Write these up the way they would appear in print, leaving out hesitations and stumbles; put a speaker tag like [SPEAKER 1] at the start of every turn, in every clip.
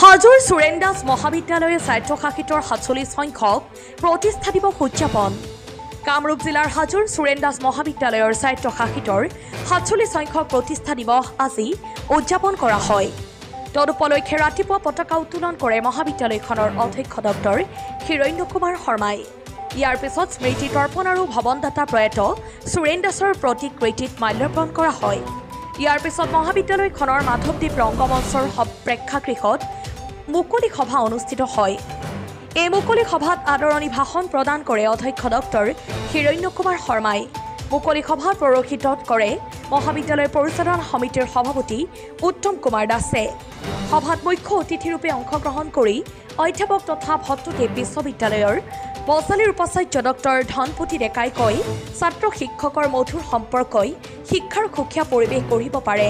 [SPEAKER 1] হাজোৰ সুৰেন দাস মহাবিদ্যালয়ৰ স্বায়ত্তশাসিতৰ ৪৭ সংখ্যক প্ৰতিষ্ঠা দিৱস উদযাপন। কামৰূপ জিলাৰ হাজোৰ সুৰেন দাস মহাবিদ্যালয়ৰ স্বায়ত্তশাসিতৰ ৪৭ সংখ্যক প্ৰতিষ্ঠা দিৱস আজি উদযাপন কৰা হয়। তদুপলক্ষে ৰাতিপুৱা পতাকা উত্তোলন কৰে মহাবিদ্যালয়খনৰ অধ্যক্ষ ডক্টৰ হিৰণ্য কুমাৰ শৰ্মাই। ইয়াৰ পিছত স্মৃতি তৰ্পণ আৰু ভৱনদাতা প্ৰয়াত সুৰেন দাসৰ প্ৰতিকৃতিত মাল্যাৰ্পণ কৰা হয়। ইয়াৰ পিছত মহাবিদ্যালয়খনৰ মাধৱদ্বীপ ৰংগমঞ্চৰ প্ৰেক্ষাগৃহত মুকলি সভা অনুষ্ঠিত হয়। এই মুকলি সভাত আদৰণি ভাষণ প্ৰদান কৰে অধ্যক্ষ ডক্টৰ হিৰণ্য কুমাৰ শৰ্মাই। মুকলি সভাত পৌৰোহিত্য কৰে মহাবিদ্যালয় পৰিচালনা সমিতিৰ সভাপতি উত্তম কুমাৰ দাসে। সভাত মুখ্য অতিথিৰূপে অংশগ্ৰহণ কৰি অধ্যাপক তথা ভট্টদেৱ বিশ্ববিদ্যালয়ৰ বজালীৰ উপাচাৰ্য ডক্টৰ ধনপতি ডেকাই কয়, ছাত্ৰ শিক্ষকৰ মধুৰ সম্পৰ্কই শিক্ষাৰ সুকীয়া পৰিৱেশ গঢ়িব পাৰে।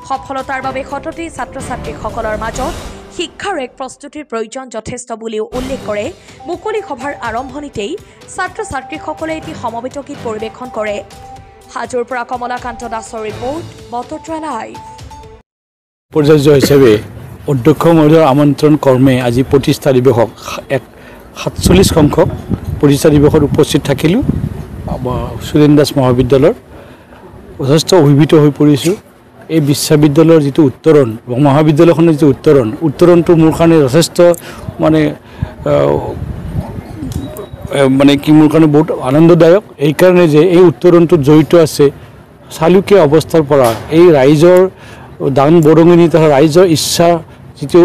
[SPEAKER 1] সফলতাৰ বাবে সততেই ছাত্ৰ ছাত্ৰীসকলৰ মাজত শিক্ষাৰ এক প্ৰস্তুতিৰ প্ৰয়োজন যথেষ্ট বুলিও উল্লেখ কৰে। মুকলি সভাৰ আৰম্ভণিতেই ছাত্ৰ ছাত্ৰীসকলে এটি সমবেত গীত পৰিৱেশন কৰে। হাজোৰ পৰা কমলাকান্ত দাসৰ ৰিপৰ্ট, বতৰতৰা লাইভ।
[SPEAKER 2] উপাচাৰ্য হিচাপে অধ্যক্ষ মহোদয়ৰ আমন্ত্ৰণ কৰ্মে আজি প্ৰতিষ্ঠা দিৱসক ৪৭ সংখ্যক প্ৰতিষ্ঠা দিৱসত উপস্থিত থাকিলোঁ। সুৰেন দাস মহাবিদ্যালয়ৰ যথেষ্ট অভিভূত হৈ পৰিছোঁ। এই বিশ্ববিদ্যালয়ৰ যিটো উত্তৰণ, মহাবিদ্যালয়খনৰ যিটো উত্তৰণটো মোৰ কাৰণে যথেষ্ট কি মোৰ কাৰণে বহুত আনন্দদায়ক। এইকাৰণে যে এই উত্তৰণটোত জড়িত আছে চালুকীয়া অৱস্থাৰ পৰা এই ৰাইজৰ দান বৰঙণি তথা ৰাইজৰ ইচ্ছা যিটো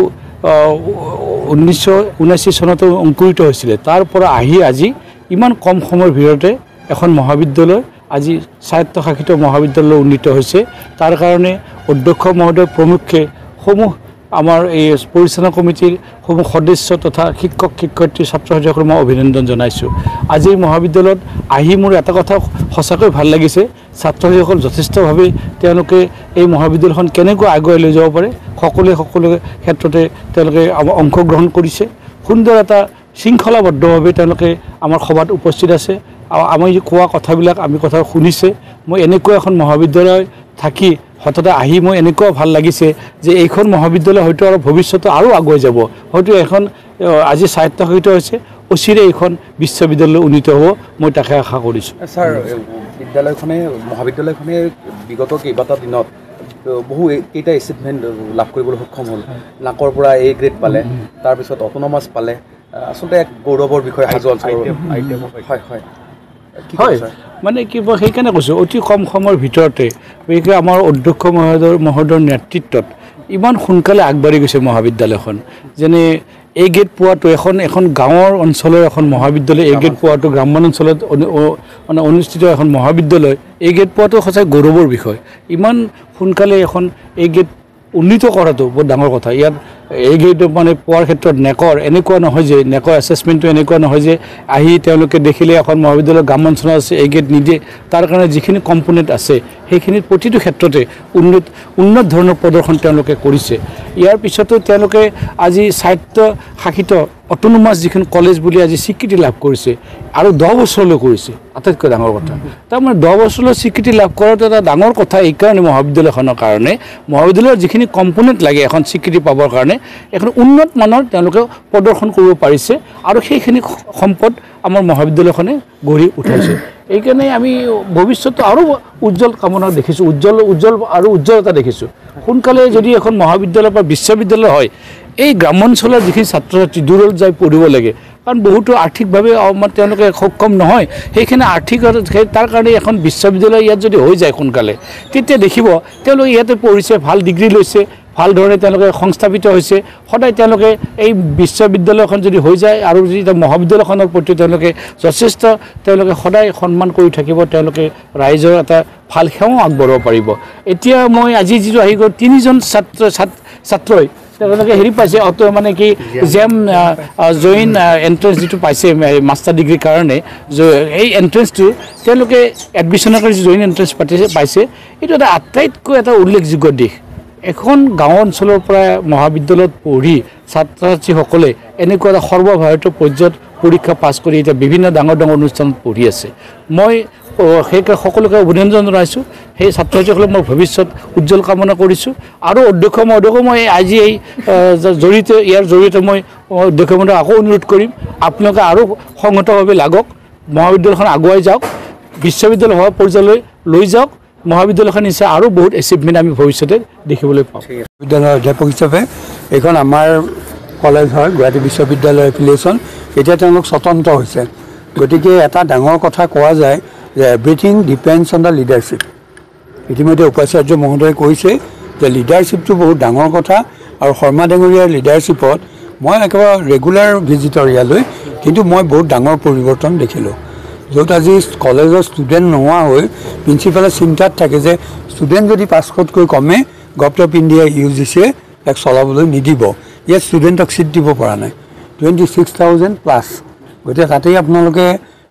[SPEAKER 2] 1979 চনতে অংকুৰিত হৈছিলে, তাৰ পৰা আহি আজি ইমান কম সময়ৰ ভিতৰতে এখন মহাবিদ্যালয় আজি স্বায়ত্তশাসিত মহাবিদ্যালয় উন্নীত হৈছে। তাৰ কাৰণে অধ্যক্ষ মহোদয় প্ৰমুখ্যে সমূহ আমাৰ এই পৰিচালনা কমিটিৰ সমূহ সদস্য তথা শিক্ষক শিক্ষয়িত্ৰী ছাত্ৰ ছাত্ৰীসকলক মই অভিনন্দন জনাইছোঁ। আজি মহাবিদ্যালয়ত আহি মোৰ এটা কথা সঁচাকৈ ভাল লাগিছে, ছাত্ৰ ছাত্ৰীসকল যথেষ্টভাৱে তেওঁলোকে এই মহাবিদ্যালয়খন কেনেকৈ আগুৱাই লৈ যাব পাৰে সকলো ক্ষেত্ৰতে তেওঁলোকে অংশগ্ৰহণ কৰিছে। সুন্দৰ এটা শৃংখলাবদ্ধভাৱে তেওঁলোকে আমাৰ সভাত উপস্থিত আছে। আমি কোৱা কথাবিলাক কথা শুনিছে। মই এনেকুৱা এখন মহাবিদ্যালয় থাকি হঠাতে আহি মই এনেকুৱা ভাল লাগিছে যে এইখন মহাবিদ্যালয় হয়তো আৰু ভৱিষ্যতে আৰু আগুৱাই যাব। হয়তো এখন আজি স্বায়ত্তশাসিত হৈছে, অচিৰে এইখন বিশ্ববিদ্যালয় উন্নীত হ'ব, মই তাকে আশা কৰিছোঁ।
[SPEAKER 3] ছাৰ, মহাবিদ্যালয়খনে বিগত কেইবাটা দিনত কেইটা এচিভমেণ্ট লাভ কৰিবলৈ সক্ষম হ'ল। নাকৰ পৰা A গ্ৰেড পালে, তাৰপিছত অট'নমাছ পালে। আচলতে এক গৌৰৱৰ বিষয় হাজো অঞ্চলৰ।
[SPEAKER 2] হয়, মই সেইকাৰণে কৈছোঁ অতি কম সময়ৰ ভিতৰতে বিশেষকৈ আমাৰ অধ্যক্ষ মহোদয়ৰ নেতৃত্বত ইমান সোনকালে আগবাঢ়ি গৈছে মহাবিদ্যালয়খন। যেনে A গ্ৰেড পোৱাটো এখন গাঁৱৰ অঞ্চলৰ এখন মহাবিদ্যালয়, A গ্ৰেড পোৱাটো গ্ৰাম্যাঞ্চলত অনুষ্ঠিত এখন মহাবিদ্যালয় A গ্ৰেড পোৱাটো সঁচাই গৌৰৱৰ বিষয়। ইমান সোনকালে এখন A গ্ৰেড উন্নীত কৰাটো বহুত ডাঙৰ কথা। ইয়াত A গ্ৰেড পোৱাৰ ক্ষেত্ৰত নেকৰ এনেকুৱা নহয় যে নেকৰ এছেছমেণ্টটো এনেকুৱা নহয় যে আহি তেওঁলোকে দেখিলে এখন মহাবিদ্যালয় গ্ৰাম্যাঞ্চলত আছে A গ্ৰেড নিদিয়ে। তাৰ কাৰণে যিখিনি কম্পনেণ্ট আছে সেইখিনিত প্ৰতিটো ক্ষেত্ৰতে উন্নত ধৰণৰ প্ৰদৰ্শন তেওঁলোকে কৰিছে। ইয়াৰ পিছতো তেওঁলোকে আজি স্বায়ত্তশাসিত অট'নমাছ যিখন কলেজ বুলি আজি স্বীকৃতি লাভ কৰিছে আৰু 10 বছৰলৈ কৰিছে। আটাইতকৈ ডাঙৰ কথা তাৰমানে 10 বছৰলৈ স্বীকৃতি লাভ কৰাটো এটা ডাঙৰ কথা। এইকাৰণে মহাবিদ্যালয়খনৰ কাৰণে মহাবিদ্যালয়ৰ যিখিনি কম্পনেণ্ট লাগে এখন স্বীকৃতি পাবৰ কাৰণে এখন উন্নত মানৰ তেওঁলোকে প্ৰদৰ্শন কৰিব পাৰিছে আৰু সেইখিনি সম্পদ আমাৰ মহাবিদ্যালয়খনে গঢ়ি উঠাইছে। এইকাৰণে আমি ভৱিষ্যতে আৰু উজ্জ্বল কামনা দেখিছোঁ, উজ্জ্বলতা দেখিছোঁ। সোনকালে যদি এখন মহাবিদ্যালয় বা বিশ্ববিদ্যালয় হয়, এই গ্ৰাম্যাঞ্চলৰ যিখিনি ছাত্ৰ ছাত্ৰী দূৰত যাই পঢ়িব লাগে, কাৰণ বহুতো আৰ্থিকভাৱে তেওঁলোকে সক্ষম নহয়, সেইখিনি তাৰ কাৰণে এখন বিশ্ববিদ্যালয় ইয়াত যদি হৈ যায় সোনকালে, তেতিয়া দেখিব তেওঁলোকে ইয়াতে পঢ়িছে, ভাল ডিগ্ৰী লৈছে, ভাল ধৰণে তেওঁলোকে সংস্থাপিত হৈছে। সদায় তেওঁলোকে এই বিশ্ববিদ্যালয়খন যদি হৈ যায় আৰু যদি মহাবিদ্যালয়খনৰ প্ৰতি তেওঁলোকে যথেষ্ট সদায় সন্মান কৰি থাকিব, তেওঁলোকে ৰাইজৰ এটা ভাল সেৱাও আগবঢ়াব পাৰিব। এতিয়া মই আজি যিটো আহি গ'ল 3জন ছাত্ৰই তেওঁলোকে পাইছে জেম জইন এণ্ট্ৰেঞ্চ যিটো পাইছে মাষ্টাৰ ডিগ্ৰীৰ কাৰণে, এই এণ্ট্ৰেঞ্চটো তেওঁলোকে এডমিশ্যনৰ কাৰণে জইন এণ্ট্ৰেঞ্চ পাইছে। এইটো এটা আটাইতকৈ এটা উল্লেখযোগ্য দিশ। এখন গাঁও অঞ্চলৰ পৰা মহাবিদ্যালয়ত পঢ়ি ছাত্ৰ ছাত্ৰীসকলে এনেকুৱা এটা সৰ্বভাৰতীয় পৰ্যায়ত পৰীক্ষা পাছ কৰি এতিয়া বিভিন্ন ডাঙৰ অনুষ্ঠানত পঢ়ি আছে। মই সেই সকলোকে অভিনন্দন জনাইছোঁ। সেই ছাত্ৰ ছাত্ৰীসকলক মই ভৱিষ্যত উজ্জ্বল কামনা কৰিছোঁ। আৰু অধ্যক্ষ মহোদয়কো মই আজি এই ইয়াৰ জৰিয়তে মই অধ্যক্ষ মহোদয়ক আকৌ অনুৰোধ কৰিম, আপোনালোকে আৰু সংহতভাৱে লাগক, মহাবিদ্যালয়খন আগুৱাই যাওক, বিশ্ববিদ্যালয় হোৱা পৰ্যায়লৈ লৈ যাওক। মহাবিদ্যালয়খন নিশ্চয় আৰু বহুত এচিভমেণ্ট আমি ভৱিষ্যতে দেখিবলৈ পাম।
[SPEAKER 4] বিদ্যালয়ৰ অধ্যাপক হিচাপে এইখন আমাৰ কলেজ হয়, গুৱাহাটী বিশ্ববিদ্যালয় এফিলিয়েশ্যন। এতিয়া তেওঁলোক স্বতন্ত্ৰ হৈছে, গতিকে এটা ডাঙৰ কথা কোৱা যায় যে everything depends on the leadership. ইতিমধ্যে উপাচাৰ্য মহোদয়ে কৈছে যে লিডাৰশ্বিপটো বহুত ডাঙৰ কথা, আৰু শৰ্মা ডাঙৰীয়াৰ লিডাৰশ্বিপত মই একেবাৰে ৰেগুলাৰ ভিজিটৰ ইয়ালৈ, কিন্তু মই বহুত ডাঙৰ পৰিৱৰ্তন দেখিলোঁ। য'ত আজি কলেজৰ ষ্টুডেণ্ট নোহোৱা হৈ প্ৰিন্সিপালে চিন্তাত থাকে যে ষ্টুডেণ্ট যদি 500তকৈ কমে গভৰ্ণমেণ্ট অফ ইণ্ডিয়াই UGCয়ে তাক চলাবলৈ নিদিব। ইয়াত ষ্টুডেণ্টক ছিট দিব পৰা নাই, 26,000 প্লাছ। গতিকে তাতেই আপোনালোকে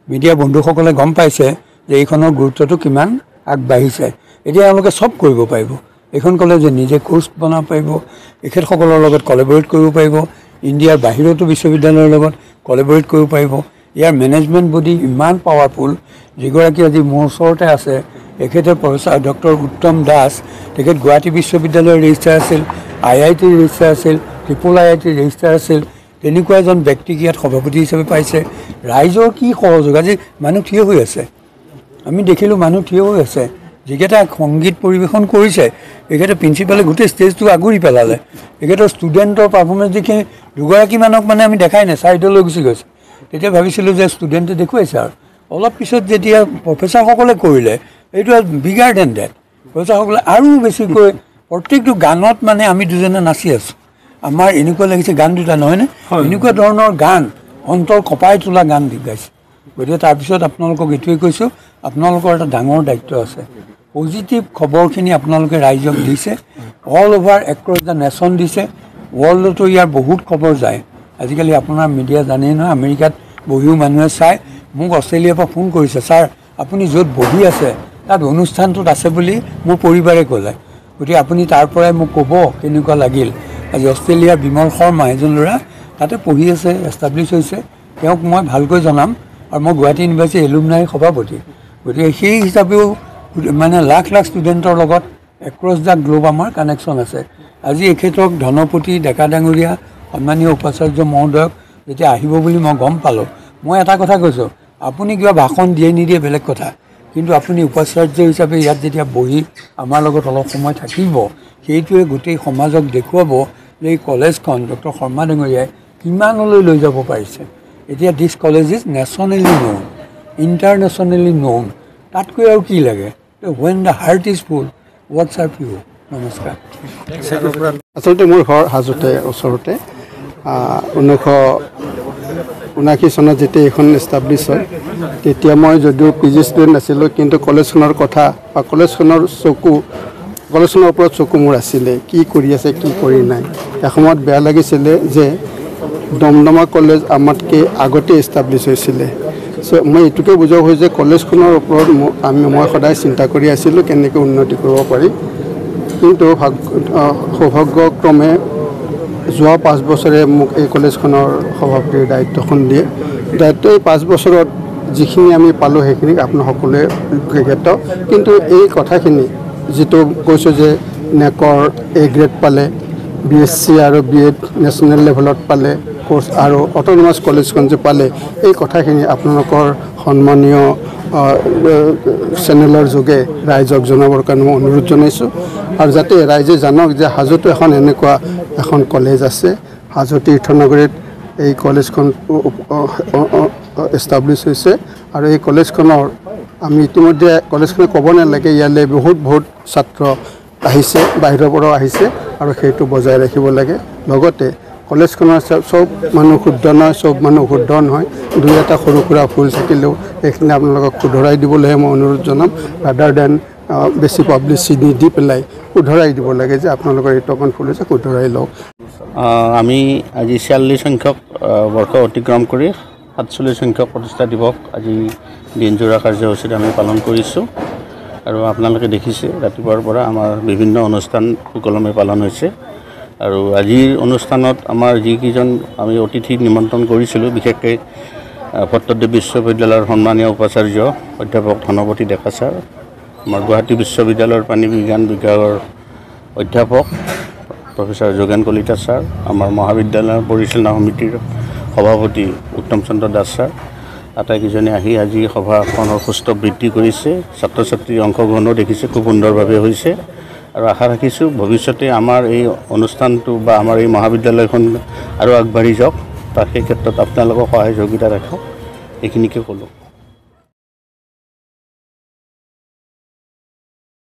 [SPEAKER 4] মিডিয়া বন্ধুসকলে গম পাইছে যে এইখনৰ গুৰুত্বটো কিমান আগবাঢ়িছে। এতিয়া তেওঁলোকে চব কৰিব পাৰিব, এইখন কলেজে নিজে কোৰ্চ বনাব পাৰিব, এখেতসকলৰ লগত কলেবৰেট কৰিব পাৰিব, ইণ্ডিয়াৰ বাহিৰতো বিশ্ববিদ্যালয়ৰ লগত কলেবৰেট কৰিব পাৰিব। ইয়াৰ মেনেজমেণ্ট বডি ইমান পাৱাৰফুল, যিগৰাকী আজি মোৰ ওচৰতে আছে, এখেতে প্ৰফেচাৰ ডক্টৰ উত্তম দাস, তেখেত গুৱাহাটী বিশ্ববিদ্যালয়ৰ ৰেজিষ্ট্ৰাৰ আছিল, IITৰ ৰেজিষ্ট্ৰাৰ আছিল, IIITৰ ৰেজিষ্ট্ৰাৰ আছিল। তেনেকুৱা এজন ব্যক্তিক ইয়াত সভাপতি হিচাপে পাইছে। ৰাইজৰ কি সহযোগ, আজি মানুহ থিয় হৈ আছে, আমি দেখিলোঁ মানুহ থিয় হৈ আছে। যিকেইটা সংগীত পৰিৱেশন কৰিছে, এখেতে প্ৰিন্সিপালে গোটেই ষ্টেজটো আগুৰি পেলালে। এখেতৰ ষ্টুডেণ্টৰ পাৰফৰ্মেঞ্চ দেখি দুগৰাকীমানক মানে আমি দেখাই নাই, ছাইডলৈ গুচি গৈছে। তেতিয়া ভাবিছিলোঁ যে ষ্টুডেণ্টে দেখুৱাইছে, আৰু অলপ পিছত যেতিয়া প্ৰফেচাৰসকলে কৰিলে, এইটো বিগাৰ দেন ডেট। প্ৰফেচাৰসকলে আৰু বেছিকৈ প্ৰত্যেকটো গানত মানে আমি দুজনে নাচি আছোঁ। আমাৰ এনেকুৱা লাগিছে গান দুটা নহয়নে, এনেকুৱা ধৰণৰ গান, অন্তৰ কঁপাই তোলা গান দি গাইছে। গতিকে তাৰপিছত আপোনালোকক এইটোৱে কৈছোঁ, আপোনালোকৰ এটা ডাঙৰ দায়িত্ব আছে। পজিটিভ খবৰখিনি আপোনালোকে ৰাইজক দিছে, all over across the nation দিছে। ৱৰ্ল্ডতো ইয়াৰ বহুত খবৰ যায়। আজিকালি আপোনাৰ মিডিয়া জানেই নহয়, আমেৰিকাত বহিও মানুহে চায়। মোক অষ্ট্ৰেলিয়াৰ পৰা ফোন কৰিছে, ছাৰ আপুনি য'ত বহি আছে তাত অনুষ্ঠানটোত আছে বুলি মোৰ পৰিবাৰে ক'লে। গতিকে আপুনি তাৰ পৰাই মোক ক'ব কেনেকুৱা লাগিল। আজি অষ্ট্ৰেলিয়াৰ বিমল শৰ্মা এজন ল'ৰা তাতে পঢ়ি আছে, এষ্টাব্লিছ হৈছে, তেওঁক মই ভালকৈ জনাম। আৰু মই গুৱাহাটী ইউনিভাৰ্চিটি এলুমনাই সভাপতি, গতিকে সেই হিচাপেও মানে লাখ লাখ ষ্টুডেণ্টৰ লগত এক্ৰছ দ্য গ্লোব আমাৰ কানেকশ্যন আছে। আজি এখেতক ধনপতি ডেকা ডাঙৰীয়া সন্মানীয় উপাচাৰ্য মহোদয়ক যেতিয়া আহিব বুলি মই গম পালোঁ, মই এটা কথা কৈছোঁ, আপুনি কিবা ভাষণ দিয়ে নিদিয়ে বেলেগ কথা, কিন্তু আপুনি উপাচাৰ্য হিচাপে ইয়াত যেতিয়া বহি আমাৰ লগত অলপ সময় থাকিব, সেইটোৱে গোটেই সমাজক দেখুৱাব যে এই কলেজখন ডক্টৰ শৰ্মা ডাঙৰীয়াই কিমানলৈ লৈ যাব পাৰিছে। এতিয়া দিছ কলেজ ইজ নেশ্যনেলি ন'ন, ইণ্টাৰনেশ্যনেলি ন'ন, তাতকৈ আৰু কি লাগে। When the heart is full words R few. নমস্কাৰ।
[SPEAKER 5] আচলতে মোৰ ঘৰ হাজোতে ওচৰতে। 1979 চনত যেতিয়া এইখন এষ্টাব্লিছ হয়, তেতিয়া মই যদিও PG ষ্টুডেণ্ট আছিলোঁ, কিন্তু কলেজখনৰ কথা বা কলেজখনৰ ওপৰত চকু মোৰ আছিলে, কি কৰি আছে কি কৰি নাই। এসময়ত বেয়া লাগিছিলে যে দমদমা কলেজ আমাতকৈ আগতে এষ্টাব্লিছ হৈছিলে। চ' মই এইটোকে বুজোৱা হয় যে কলেজখনৰ ওপৰত মই সদায় চিন্তা কৰি আছিলোঁ কেনেকৈ উন্নতি কৰিব পাৰি। কিন্তু সৌভাগ্যক্ৰমে যোৱা 5 বছৰে মোক এই কলেজখনৰ সভাপতিৰ দায়িত্বখন দিয়ে। দায়িত্ব এই 5 বছৰত যিখিনি আমি পালোঁ সেইখিনি আপোনাৰ সকলোৱে জ্ঞাত। কিন্তু এই কথাখিনি যিটো কৈছোঁ যে নেকৰ A গ্ৰেড পালে, BSc আৰু BEd নেশ্যনেল লেভেলত পালে কোৰ্চ, আৰু অট'নমাছ কলেজখন যে পালে, এই কথাখিনি আপোনালোকৰ সন্মানীয় চেনেলৰ যোগে ৰাইজক জনাবৰ কাৰণে মই অনুৰোধ জনাইছোঁ। আৰু যাতে ৰাইজে জানক যে হাজোতো এনেকুৱা এখন কলেজ আছে। হাজো তীৰ্থনগৰীত এই কলেজখন এষ্টাব্লিছ হৈছে, আৰু এই কলেজখনৰ আমি ইতিমধ্যে কলেজখনে ক'ব নালাগে, ইয়ালৈ বহুত ছাত্ৰ আহিছে, বাহিৰৰ পৰাও আহিছে, আৰু সেইটো বজাই ৰাখিব লাগে। লগতে কলেজখনৰ চব মানুহ শুদ্ধ নহয়, চব মানুহ শুদ্ধ নহয়, দুই এটা সৰু সুৰা ভুল থাকিলেও সেইখিনি আপোনালোকক শুধৰাই দিবলৈহে মই অনুৰোধ জনাম, ৰাদাৰ দেন বেছি পাব্লিচিটি দি পেলাই শুধৰাই দিব লাগে যে আপোনালোকৰ এইটো অকণ ভুল হৈছে, শুধৰাই লওক।
[SPEAKER 6] আমি আজি 46 সংখ্যক বৰ্ষ অতিক্ৰম কৰি 47 সংখ্যক প্ৰতিষ্ঠা দিৱস আজি দিনজোৰা কাৰ্যসূচীত আমি পালন কৰিছোঁ। আৰু আপোনালোকে দেখিছে ৰাতিপুৱাৰ পৰা আমাৰ বিভিন্ন অনুষ্ঠান সুকলমে পালন হৈছে। আৰু আজিৰ অনুষ্ঠানত আমাৰ যিকেইজন আমি অতিথিক নিমন্ত্ৰণ কৰিছিলোঁ, বিশেষকৈ ভট্টদ্বীপ বিশ্ববিদ্যালয়ৰ সন্মানীয় উপাচাৰ্য অধ্যাপক ধনপতি ডেকা ছাৰ, আমাৰ গুৱাহাটী বিশ্ববিদ্যালয়ৰ পানী বিজ্ঞান বিভাগৰ অধ্যাপক প্ৰফেচাৰ যোগেন কলিতা ছাৰ, আমাৰ মহাবিদ্যালয়ৰ পৰিচালনা সমিতিৰ সভাপতি উত্তম চন্দ্ৰ দাস ছাৰ, আটাইকেইজনে আহি আজি সভাখনৰ সুস্থ বৃদ্ধি কৰিছে। ছাত্ৰ ছাত্ৰীৰ অংশগ্ৰহণো দেখিছে, খুব সুন্দৰভাৱে হৈছে আৰু আশা ৰাখিছোঁ ভৱিষ্যতে আমাৰ এই অনুষ্ঠানটো বা আমাৰ এই মহাবিদ্যালয়খন আৰু আগবাঢ়ি যাওক। তাৰ সেই ক্ষেত্ৰত আপোনালোকক সহায় সহযোগিতা ৰাখক, এইখিনিকে ক'লোঁ।